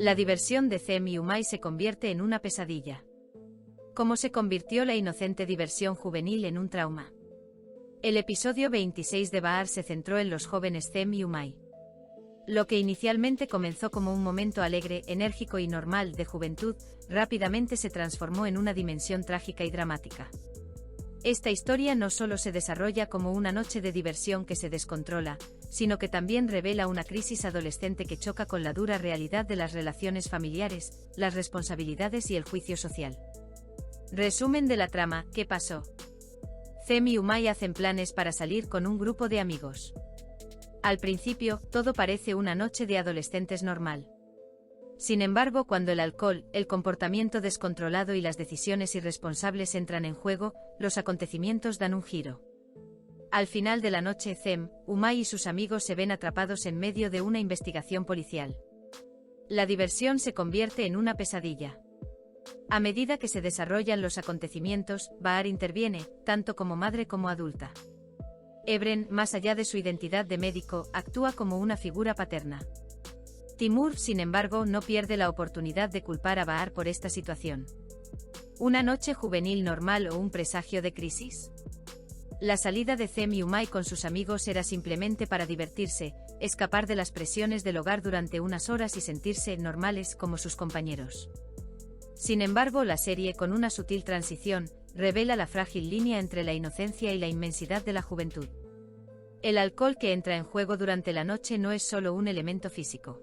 La diversión de Zem y Umay se convierte en una pesadilla. ¿Cómo se convirtió la inocente diversión juvenil en un trauma? El episodio 26 de Bahar se centró en los jóvenes Zem y Umay. Lo que inicialmente comenzó como un momento alegre, enérgico y normal de juventud, rápidamente se transformó en una dimensión trágica y dramática. Esta historia no solo se desarrolla como una noche de diversión que se descontrola, sino que también revela una crisis adolescente que choca con la dura realidad de las relaciones familiares, las responsabilidades y el juicio social. Resumen de la trama: ¿qué pasó? Zem y Umay hacen planes para salir con un grupo de amigos. Al principio, todo parece una noche de adolescentes normal. Sin embargo, cuando el alcohol, el comportamiento descontrolado y las decisiones irresponsables entran en juego, los acontecimientos dan un giro. Al final de la noche, Zem, Umay y sus amigos se ven atrapados en medio de una investigación policial. La diversión se convierte en una pesadilla. A medida que se desarrollan los acontecimientos, Bahar interviene, tanto como madre como adulta. Ebren, más allá de su identidad de médico, actúa como una figura paterna. Timur, sin embargo, no pierde la oportunidad de culpar a Bahar por esta situación. ¿Una noche juvenil normal o un presagio de crisis? La salida de Zem y Umay con sus amigos era simplemente para divertirse, escapar de las presiones del hogar durante unas horas y sentirse normales como sus compañeros. Sin embargo, la serie, con una sutil transición, revela la frágil línea entre la inocencia y la inmensidad de la juventud. El alcohol que entra en juego durante la noche no es solo un elemento físico.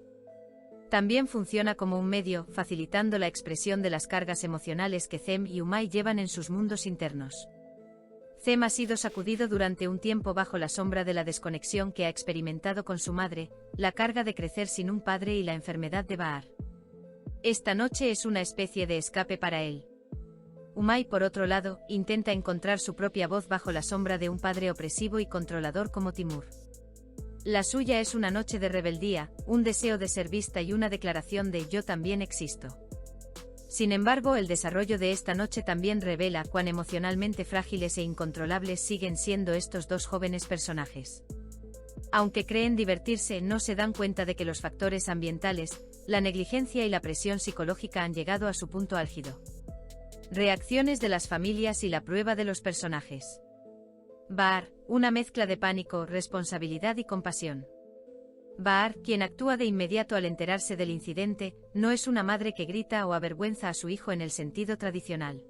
También funciona como un medio, facilitando la expresión de las cargas emocionales que Zem y Umay llevan en sus mundos internos. Zem ha sido sacudido durante un tiempo bajo la sombra de la desconexión que ha experimentado con su madre, la carga de crecer sin un padre y la enfermedad de Bahar. Esta noche es una especie de escape para él. Umay, por otro lado, intenta encontrar su propia voz bajo la sombra de un padre opresivo y controlador como Timur. La suya es una noche de rebeldía, un deseo de ser vista y una declaración de «yo también existo». Sin embargo, el desarrollo de esta noche también revela cuán emocionalmente frágiles e incontrolables siguen siendo estos dos jóvenes personajes. Aunque creen divertirse, no se dan cuenta de que los factores ambientales, la negligencia y la presión psicológica han llegado a su punto álgido. Reacciones de las familias y la prueba de los personajes. Bahar, una mezcla de pánico, responsabilidad y compasión. Bahar, quien actúa de inmediato al enterarse del incidente, no es una madre que grita o avergüenza a su hijo en el sentido tradicional.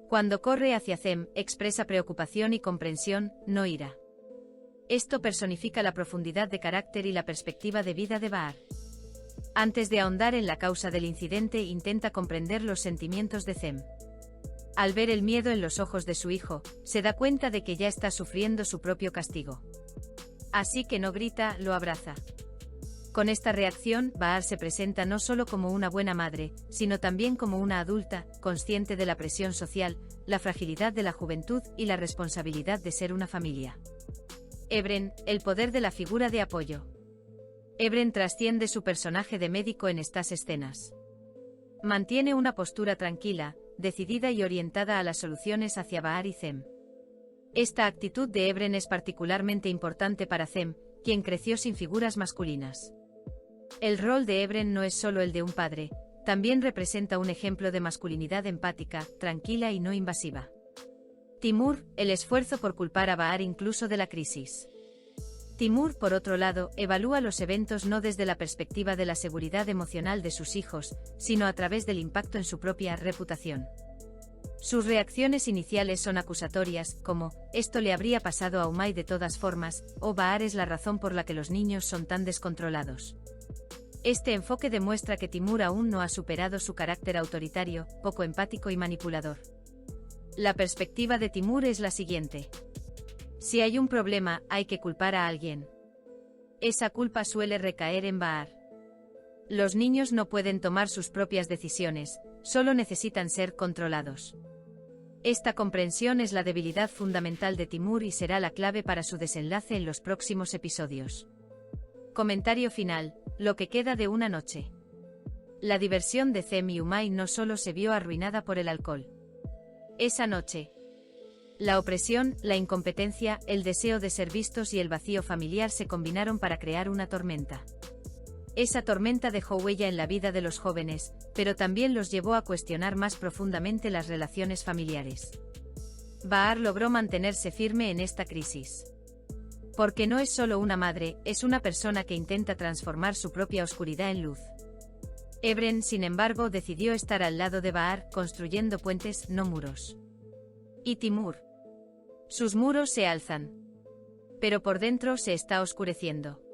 Cuando corre hacia Zem, expresa preocupación y comprensión, no ira. Esto personifica la profundidad de carácter y la perspectiva de vida de Bahar. Antes de ahondar en la causa del incidente, intenta comprender los sentimientos de Zem. Al ver el miedo en los ojos de su hijo, se da cuenta de que ya está sufriendo su propio castigo. Así que no grita, lo abraza. Con esta reacción, Bahar se presenta no solo como una buena madre, sino también como una adulta, consciente de la presión social, la fragilidad de la juventud y la responsabilidad de ser una familia. Ebren, el poder de la figura de apoyo. Ebren trasciende su personaje de médico en estas escenas. Mantiene una postura tranquila, decidida y orientada a las soluciones hacia Bahar y Zem. Esta actitud de Ebren es particularmente importante para Zem, quien creció sin figuras masculinas. El rol de Ebren no es solo el de un padre, también representa un ejemplo de masculinidad empática, tranquila y no invasiva. Timur, el esfuerzo por culpar a Bahar incluso de la crisis. Timur, por otro lado, evalúa los eventos no desde la perspectiva de la seguridad emocional de sus hijos, sino a través del impacto en su propia reputación. Sus reacciones iniciales son acusatorias, como «esto le habría pasado a Umay de todas formas», o «Bahar es la razón por la que los niños son tan descontrolados». Este enfoque demuestra que Timur aún no ha superado su carácter autoritario, poco empático y manipulador. La perspectiva de Timur es la siguiente. Si hay un problema, hay que culpar a alguien. Esa culpa suele recaer en Bahar. Los niños no pueden tomar sus propias decisiones, solo necesitan ser controlados. Esta comprensión es la debilidad fundamental de Timur y será la clave para su desenlace en los próximos episodios. Comentario final: lo que queda de una noche. La diversión de Zem y Umay no solo se vio arruinada por el alcohol. Esa noche, la opresión, la incompetencia, el deseo de ser vistos y el vacío familiar se combinaron para crear una tormenta. Esa tormenta dejó huella en la vida de los jóvenes, pero también los llevó a cuestionar más profundamente las relaciones familiares. Bahar logró mantenerse firme en esta crisis. Porque no es solo una madre, es una persona que intenta transformar su propia oscuridad en luz. Ebren, sin embargo, decidió estar al lado de Bahar, construyendo puentes, no muros. Y Timur. Sus muros se alzan. Pero por dentro se está oscureciendo.